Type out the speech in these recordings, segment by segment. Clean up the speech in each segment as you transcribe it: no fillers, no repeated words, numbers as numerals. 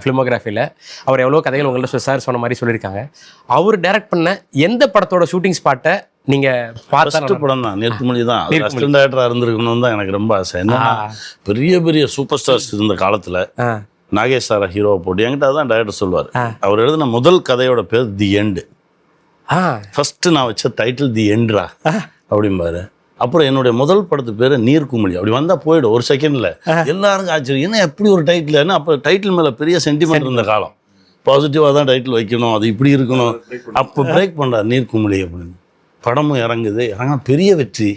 ஃபிலிமோகிராஃபியில். அவர் எவ்வளோ கதைகள் உங்கள்ட்ட சார் சொன்ன மாதிரி சொல்லியிருக்காங்க. அவர் டைரக்ட் பண்ண எந்த படத்தோட ஷூட்டிங் ஸ்பாட்டை நீங்கள் ஃபர்ஸ்ட் படம் தான் நீர்க்குமிழி தான். அசிஸ்டன்ட் டைரக்டராக இருந்திருக்கணும்னு தான் எனக்கு ரொம்ப ஆசை. என்னன்னா பெரிய பெரிய சூப்பர் ஸ்டார்ஸ் இருந்த காலத்தில் நாகேஷ் சாரை ஹீரோவை போட்டு என்கிட்ட தான் டைரக்டர் சொல்லுவார். அவர் எழுதின முதல் கதையோட பேர் தி எண்டு. ஃபர்ஸ்ட் நான் வச்ச டைட்டில் தி எண்ட்ரா அப்படிம்பாரு. அப்புறம் என்னுடைய முதல் படத்து பேர் நீர்க்குமிழி. அப்படி வந்தால் போயிடும் ஒரு செகண்டில். எல்லாருக்கும் ஆச்சரியம், என்ன எப்படி ஒரு டைட்டில். ஏன்னா அப்போ டைட்டில் மேலே பெரிய சென்டிமெண்ட் இருந்த காலம். பாசிட்டிவாக தான் டைட்டில் வைக்கணும், அது இப்படி இருக்கணும். அப்போ பிரேக் பண்ணுறார் நீர்க்குமிழி அப்படின்னு. படமும் இறங்குது, பெரிய வெற்றி.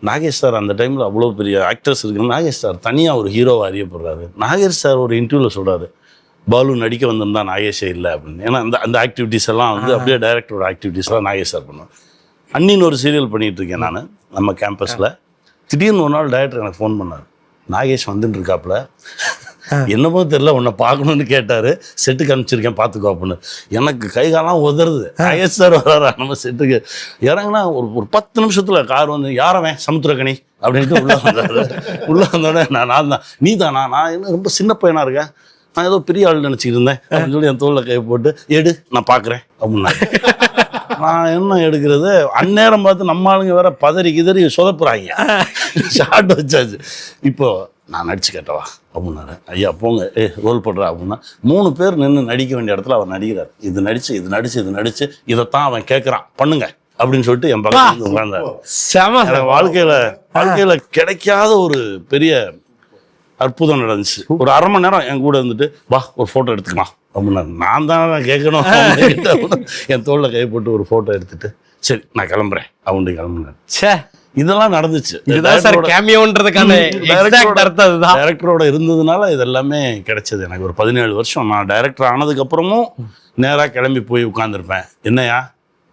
நாகேஷ் சார் அந்த டைமில் அவ்வளோ பெரிய ஆக்டர்ஸ் இருக்கு. நாகேஷ் சார் தனியாக ஒரு ஹீரோவை அறியப்படுறாரு. நாகேஷ் சார் ஒரு இன்டர்வியூவில் சொல்கிறாரு, பாலு நடிக்க வந்திருந்தா நாகேஷே இல்லை அப்படின்னு. ஏன்னா அந்த ஆக்டிவிட்டீஸ் எல்லாம் வந்து அப்படியே டைரக்டரோட ஆக்டிவிட்டீஸ்லாம் நாகேஷ் சார் பண்ணுவார். அன்னின்னு ஒரு சீரியல் பண்ணிகிட்டு இருக்கேன் நான் நம்ம கேம்பஸில். திடீர்னு ஒரு நாள் டைரக்டர் எனக்கு ஃபோன் பண்ணார். நாகேஷ் வந்துட்டு இருக்காப்புல, என்னமோ தெரியல உன்னை பார்க்கணுன்னு கேட்டார். செட்டுக்கு அனுப்பிச்சிருக்கேன் பார்த்துக்கோ அப்படின்னு. எனக்கு கைகாலாம் உதறுது. நாகேஷ் சார் வர்றாரா நம்ம செட்டுக்கு. இறங்கினா ஒரு 10 நிமிஷத்தில் கார் வந்து யாரவன் சமுத்திரக்கனி அப்படின்ட்டு உள்ளே வந்தார். உள்ளே வந்தோடனே நான் தான் நீ தானா, நான் என்ன ரொம்ப சின்ன பையனாக இருக்கேன், நான் ஏதோ பெரிய ஆள் நினச்சிக்கிட்டு இருந்தேன் அப்படின்னு சொல்லி என் தோளில் கை போட்டு எடு நான் பார்க்குறேன் அப்படின்னா. நான் என்ன எடுக்கிறது, அந்நேரம் பார்த்து நம்ம ஆளுங்க வேற பதறி கிதறி சொதப்புறாங்க. ஷார்ட் வச்சாச்சு. இப்போ நான் நடிச்சு கேட்டவா அப்படின்னாரு. ஐயா போங்க ரோல் போடுறா அப்படின்னா 3 பேர் நின்று நடிக்க வேண்டிய இடத்துல அவர் நடிக்கிறார். இது நடிச்சு இதைத்தான் அவன் கேட்குறான் பண்ணுங்க அப்படின்னு சொல்லிட்டு என் பக்கத்துல உட்கார்ந்தார். வாழ்க்கையில கிடைக்காத ஒரு பெரிய அற்புதம் நடந்துச்சு. ஒரு 1/2 மணி நேரம் என் கூட இருந்துட்டு வா ஒரு ஃபோட்டோ எடுத்துக்கலாம் அப்படின்னாரு. நான் தான் கேட்கணும். என் தோளில் கை போட்டு ஒரு ஃபோட்டோ எடுத்துட்டு சரி நான் கிளம்புறேன் அப்படின்னு கிளம்புனேன். இதெல்லாம் நடந்துச்சு. டைரக்டரோட இருந்ததுனால இதெல்லாமே கிடைச்சது எனக்கு. ஒரு 17 வருஷம் நான் டைரக்டர் ஆனதுக்கு அப்புறமும் நேராக கிளம்பி போய் உட்காந்துருப்பேன். என்னையா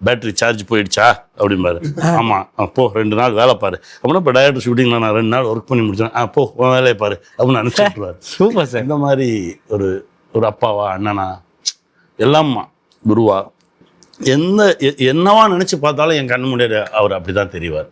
பேட்டரி சார்ஜ் போயிடுச்சா அப்படிம்பாரு. ஆமாம் அப்போ 2 நாள் வேலை பாரு அப்படின்னா. இப்போ டைரக்டர் ஷூட்டிங்கில் நான் 2 நாள் ஒர்க் பண்ணி முடிச்சேன். போ உன் வேலையை பாரு அப்படின்னு அனுப்பிச்சுட்டுருவார். Super sir. இந்த மாதிரி ஒரு அப்பாவா அண்ணனா எல்லாம்மா குருவா என்னவா நினச்சி பார்த்தாலும் என் கண்ணு முன்னாடி அவர் அப்படி தான் தெரிவார்.